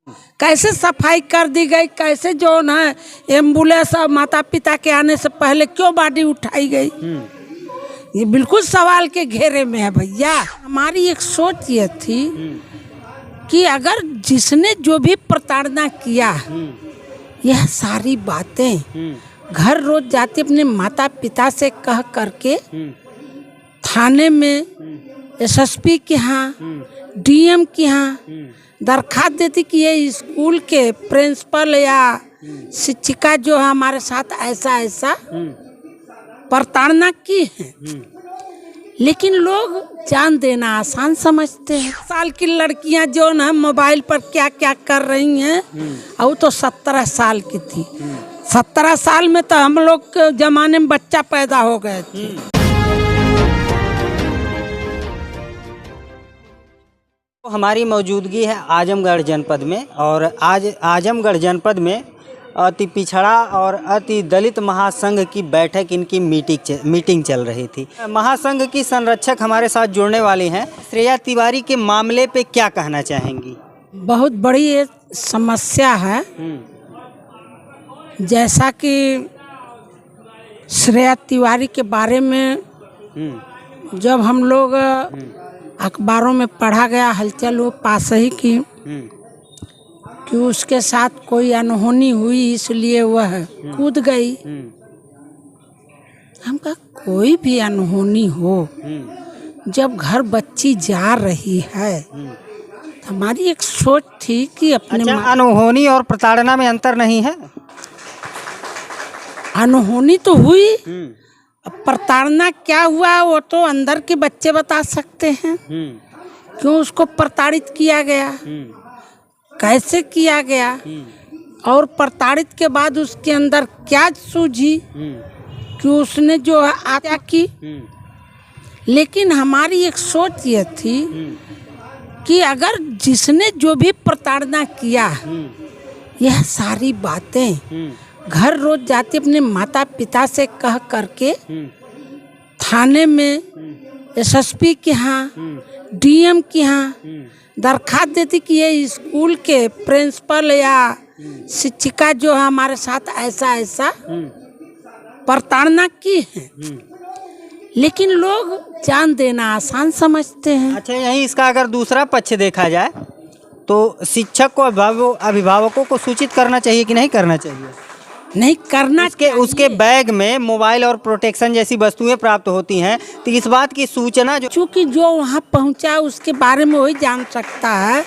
कैसे सफाई कर दी गई, कैसे जो है एम्बुलेंस और माता पिता के आने से पहले क्यों बॉडी उठाई गई। ये बिल्कुल सवाल के घेरे में है भैया। हमारी एक सोच ये थी कि अगर जिसने जो भी प्रताड़ना किया, यह सारी बातें घर रोज जाती अपने माता पिता से कह करके थाने में, एसएसपी के यहाँ, डीएम के यहाँ दरखास्त देती कि ये स्कूल के प्रिंसिपल या शिक्षिका जो है हमारे साथ ऐसा ऐसा प्रताड़ना की है। लेकिन लोग जान देना आसान समझते हैं। साल की लड़कियां जो है मोबाइल पर क्या क्या कर रही हैं, और वो तो 17 साल की थी। 17 साल में तो हम लोग के जमाने में बच्चा पैदा हो गए थे। हमारी मौजूदगी है आजमगढ़ जनपद में, और आज आजमगढ़ जनपद में अति पिछड़ा और अति दलित महासंघ की बैठक, इनकी मीटिंग चल रही थी। महासंघ की संरक्षक हमारे साथ जुड़ने वाली हैं। श्रेया तिवारी के मामले पे क्या कहना चाहेंगी? बहुत बड़ी ये समस्या है। जैसा कि श्रेया तिवारी के बारे में जब हम लोग अखबारों में पढ़ा गया, हलचल वो पास ही की कि उसके साथ कोई अनहोनी हुई, इसलिए वह कूद गई। हम कहा कोई भी अनहोनी हो, जब घर बच्ची जा रही है, तो हमारी एक सोच थी कि अपने अनहोनी और प्रताड़ना में अंतर नहीं है? अनहोनी तो हुई, अब प्रताड़ना क्या हुआ वो तो अंदर के बच्चे बता सकते हैं। क्यों उसको प्रताड़ित किया गया, कैसे किया गया, और प्रताड़ित के बाद उसके अंदर क्या सूझी कि उसने जो है आत्या की। लेकिन हमारी एक सोच ये थी कि अगर जिसने जो भी प्रताड़ना किया, यह सारी बातें घर रोज जाती अपने माता पिता से कह करके थाने में, एसएसपी के यहाँ, डीएम के यहाँ दरखास्त देती कि ये स्कूल के प्रिंसिपल या शिक्षिका जो है हमारे साथ ऐसा ऐसा प्रताड़ना की है। लेकिन लोग जान देना आसान समझते हैं। अच्छा, यहीं इसका अगर दूसरा पक्ष देखा जाए तो शिक्षक को, अभिभावकों को सूचित करना चाहिए कि नहीं करना चाहिए? नहीं करना चाहिए। उसके बैग में मोबाइल और प्रोटेक्शन जैसी वस्तुएं प्राप्त होती हैं, तो इस बात की सूचना चूँकि जो वहाँ पहुँचा उसके बारे में वही जान सकता है।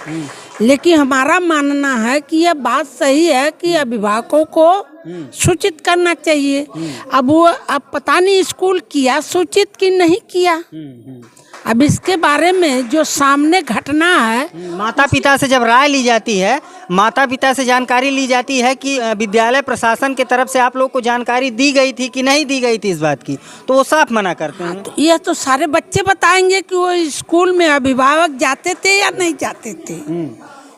लेकिन हमारा मानना है कि यह बात सही है कि अभिभावकों को सूचित करना चाहिए। अब पता नहीं स्कूल किया सूचित कि नहीं किया। अब इसके बारे में जो सामने घटना है, माता पिता से जब राय ली जाती है, माता पिता से जानकारी ली जाती है कि विद्यालय प्रशासन की तरफ से आप लोग को जानकारी दी गई थी कि नहीं दी गई थी इस बात की, तो वो साफ मना करते हैं। तो यह तो सारे बच्चे बताएंगे कि वो स्कूल में अभिभावक जाते थे या नहीं जाते थे।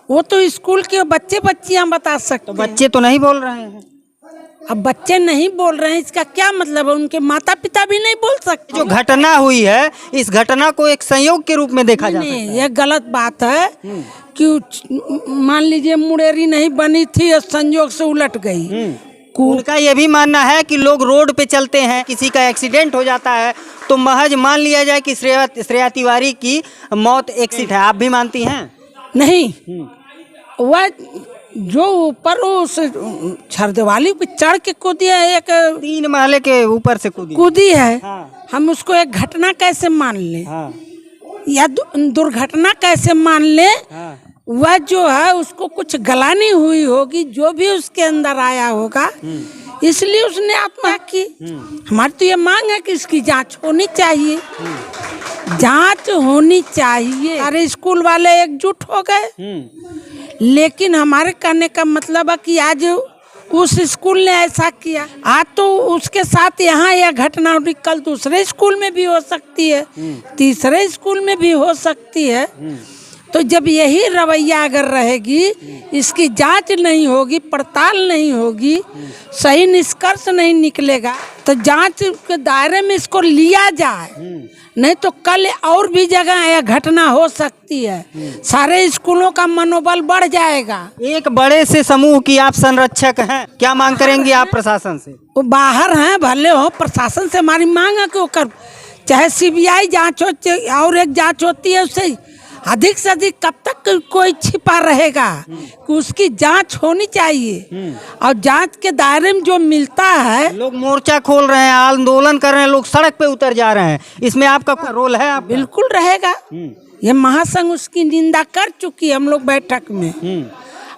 वो तो स्कूल के बच्चे बच्चियां बता सकते। तो बच्चे तो नहीं बोल रहे हैं। अब बच्चे नहीं बोल रहे हैं, इसका क्या मतलब है? उनके माता पिता भी नहीं बोल सकते। जो घटना हुई है, इस घटना को एक संयोग के रूप में देखा जाता है। यह गलत बात है कि मान लीजिए मुड़ेरी नहीं बनी थी और संयोग से उलट गई। उनका यह भी मानना है कि लोग रोड पे चलते हैं, किसी का एक्सीडेंट हो जाता है तो महज मान लिया जाए कि श्रेया तिवारी की मौत एक्सीडेंट है। आप भी मानती हैं? नहीं, वह जो ऊपर उस छरदेवाली पे चढ़ के कूदी है, एक 3 महले के ऊपर से कूदी है। हम उसको एक घटना कैसे मान ले या दुर्घटना कैसे मान ले? वह जो है उसको कुछ गलानी हुई होगी, जो भी उसके अंदर आया होगा, इसलिए उसने आत्महत्या की। हमारी तो ये मांग है कि इसकी जांच होनी चाहिए, जांच होनी चाहिए। अरे स्कूल वाले एकजुट हो गए, लेकिन हमारे कहने का मतलब है कि आज उस स्कूल ने ऐसा किया, आज तो उसके साथ यहाँ यह घटना हुई, कल दूसरे स्कूल में भी हो सकती है, तीसरे स्कूल में भी हो सकती है। तो जब यही रवैया अगर रहेगी, इसकी जांच नहीं होगी, पड़ताल नहीं होगी, सही निष्कर्ष नहीं निकलेगा, तो जांच के दायरे में इसको लिया जाए, नहीं तो कल और भी जगह यह घटना हो सकती है। सारे स्कूलों का मनोबल बढ़ जाएगा। एक बड़े से समूह की आप संरक्षक हैं, क्या मांग करेंगी आप प्रशासन से? वो बाहर हैं, भले हो, प्रशासन से हमारी मांग है कि वो कर, चाहे सीबीआई जांच हो, और एक जांच होती है, उससे अधिक से अधिक कब तक कोई छिपा रहेगा, कि उसकी जांच होनी चाहिए। और जांच के दायरे में जो मिलता है, लोग मोर्चा खोल रहे हैं, आंदोलन कर रहे हैं, लोग सड़क पे उतर जा रहे हैं, इसमें आपका कोई रोल है? आप बिल्कुल रहेगा। ये महासंघ उसकी निंदा कर चुकी है हम लोग बैठक में,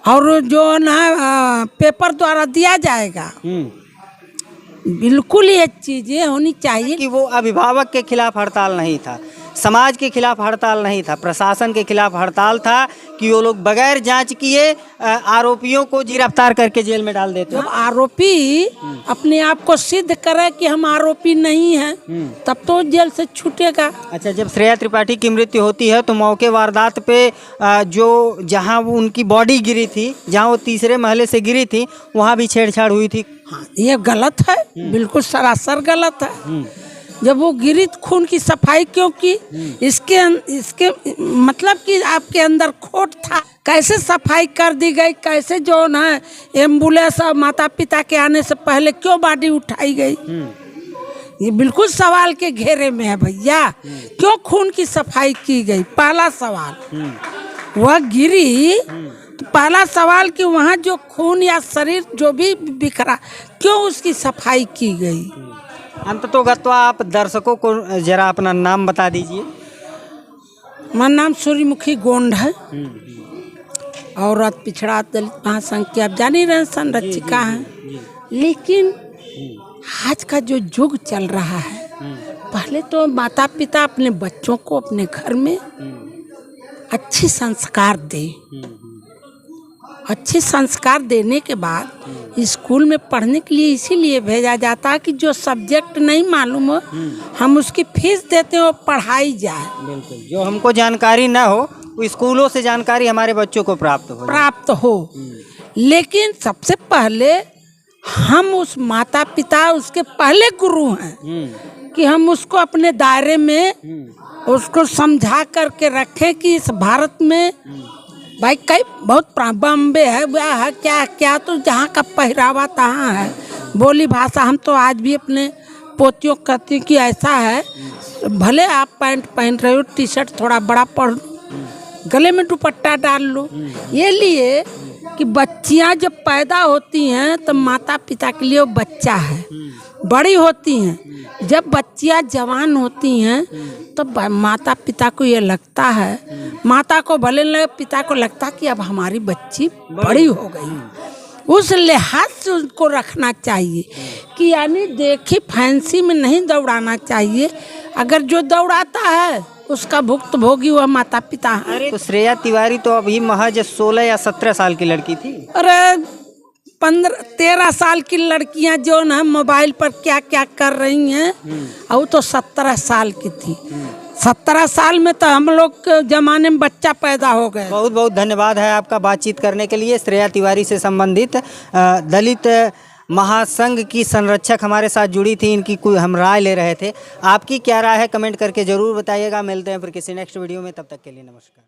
और जो ना पेपर द्वारा दिया जाएगा, बिल्कुल ये चीजें होनी चाहिए। कि वो अभिभावक के खिलाफ हड़ताल नहीं था, समाज के खिलाफ हड़ताल नहीं था, प्रशासन के खिलाफ हड़ताल था कि वो लोग बगैर जांच किए आरोपियों को गिरफ्तार करके जेल में डाल देते। जब आरोपी अपने आप को सिद्ध करे कि हम आरोपी नहीं हैं, तब तो जेल से छूटेगा। अच्छा, जब श्रेया त्रिपाठी की मृत्यु होती है तो मौके वारदात पे जो जहां वो उनकी बॉडी गिरी थी, जहां वो तीसरे महले से गिरी थी, वहां भी छेड़छाड़ हुई थी। हाँ, ये गलत है, बिल्कुल सरासर गलत है। जब वो गिरी तो खून की सफाई क्यों की? इसके मतलब कि आपके अंदर खोट था, कैसे सफाई कर दी गई, कैसे जो है एम्बुलेंस और माता पिता के आने से पहले क्यों बॉडी उठाई गई? ये बिल्कुल सवाल के घेरे में है भैया। क्यों खून की सफाई की गई? पहला सवाल। वह गिरी तो पहला सवाल कि वहाँ जो खून या शरीर जो भी बिखरा, क्यों उसकी सफाई की गई? अंततोगत्वा आप दर्शकों को जरा अपना नाम बता दीजिए। मेरा नाम सूर्यमुखी गोंड है, औरत पिछड़ा दलित महासंघ की आप जान ही रहे संरक्षिका है। लेकिन आज का जो युग चल रहा है, पहले तो माता पिता अपने बच्चों को अपने घर में अच्छे संस्कार दे, अच्छे संस्कार देने के बाद स्कूल में पढ़ने के लिए इसीलिए भेजा जाता है कि जो सब्जेक्ट नहीं मालूम हो, हम उसकी फीस देते हो, पढ़ाई जाए। बिल्कुल, जो हमको जानकारी ना हो, वो स्कूलों से जानकारी हमारे बच्चों को प्राप्त हो। लेकिन सबसे पहले हम उस माता पिता उसके पहले गुरु हैं, कि हम उसको अपने दायरे में उसको समझा करके रखें कि इस भारत में भाई कई बहुत बॉम्बे है, वह है, क्या क्या, तो जहाँ का पहरावा तहाँ है, बोली भाषा। हम तो आज भी अपने पोतियों कहती कि ऐसा है, भले आप पैंट पहन रहे हो, टी शर्ट थोड़ा बड़ा पहन, गले में दुपट्टा डाल लो। ये लिए कि बच्चियाँ जब पैदा होती हैं तो माता पिता के लिए वो बच्चा है, बड़ी होती हैं। जब बच्चियाँ जवान होती हैं तो माता पिता को ये लगता है, माता को भले लगे, पिता को लगता कि अब हमारी बच्ची बड़ी हो गई। उस लिहाज से उनको रखना चाहिए कि यानी देखी फैंसी में नहीं दौड़ाना चाहिए। अगर जो दौड़ाता है उसका भुक्तभोगी वह माता पिता है। तो श्रेया तिवारी तो अभी महज 16 या 17 साल की लड़की थी। अरे 15-13 साल की लड़कियां जो ना मोबाइल पर क्या क्या कर रही हैं, और तो 17 साल की थी। 17 साल में तो हम लोग के जमाने में बच्चा पैदा हो गए। बहुत बहुत धन्यवाद है आपका बातचीत करने के लिए। श्रेया तिवारी से संबंधित दलित महासंघ की संरक्षक हमारे साथ जुड़ी थी, इनकी कोई हम राय ले रहे थे। आपकी क्या राय है कमेंट करके ज़रूर बताइएगा। मिलते हैं फिर किसी नेक्स्ट वीडियो में, तब तक के लिए नमस्कार।